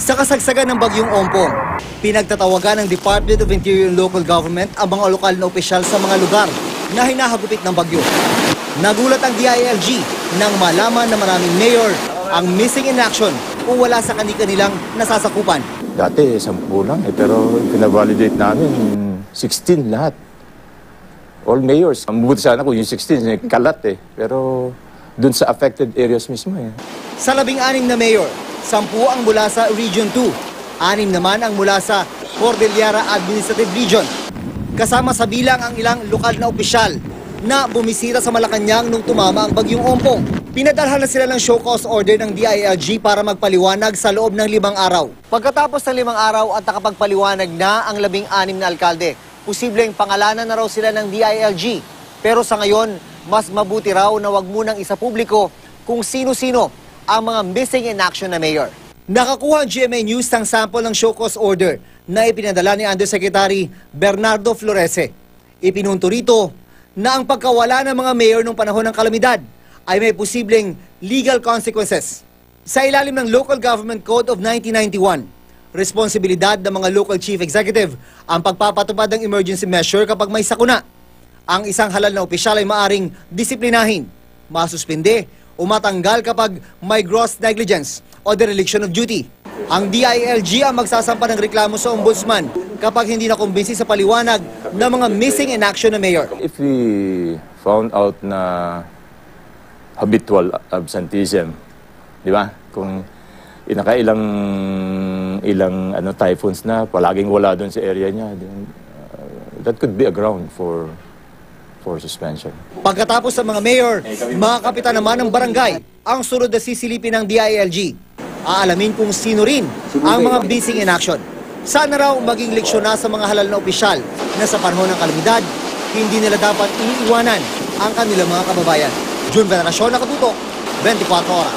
Sa kasagsagan ng bagyong Ompong, pinagtatawagan ng Department of Interior and Local Government ang mga lokal na opisyal sa mga lugar na hinahagupit ng bagyo. Nagulat ang DILG nang malaman na maraming mayor ang missing in action o wala sa kanilang nasasakupan. Dati 10 lang pero pinavalidate namin 16 lahat. All mayors. Mabuti sana kung yung 16 kalat pero dun sa affected areas mismo Sa 16 na mayor, 10 ang mula sa Region 2, 6 naman ang mula sa Cordillera Administrative Region. Kasama sa bilang ang ilang lokal na opisyal na bumisita sa Malacanang nung tumama ang bagyong Ompong. Pinadalhan na sila ng show cause order ng DILG para magpaliwanag sa loob ng 5 araw. Pagkatapos ng 5 araw at nakapagpaliwanag na ang 16 na alkalde, posibleng pangalanan na raw sila ng DILG. Pero sa ngayon, mas mabuti raw na wag munang isa publiko kung sino-sino ang mga missing in action na mayor. Nakakuha ang GMA News ng sample ng show cause order na ipinadala ni Undersecretary Bernardo Florese. Ipinunto rito na ang pagkawala ng mga mayor nung panahon ng kalamidad ay may posibleng legal consequences. Sa ilalim ng Local Government Code of 1991, responsibilidad ng mga local chief executive ang pagpapatupad ng emergency measure kapag may sakuna. Ang isang halal na opisyal ay maaring disiplinahin, masuspinde o matanggal kapag may gross negligence o dereliction of duty. Ang DILG ang magsasampa ng reklamo sa ombudsman kapag hindi nakumbinsi sa paliwanag ng mga missing in action na mayor. If we found out na habitual absenteeism, di ba? Kung ilang typhoons na palaging wala doon sa area niya, that could be a ground for suspension. Pagkatapos sa mga mayor, mga kapitan naman ng barangay ang sunod na sisilipin ng DILG. Aalamin kung sino rin ang mga missing in action. Sana raw maging leksyon na sa mga halal na opisyal na sa panahon ng kalamidad, hindi nila dapat iniiwanan ang kanilang mga kababayan. June Veneracion, Nakatutok, 24 Oras.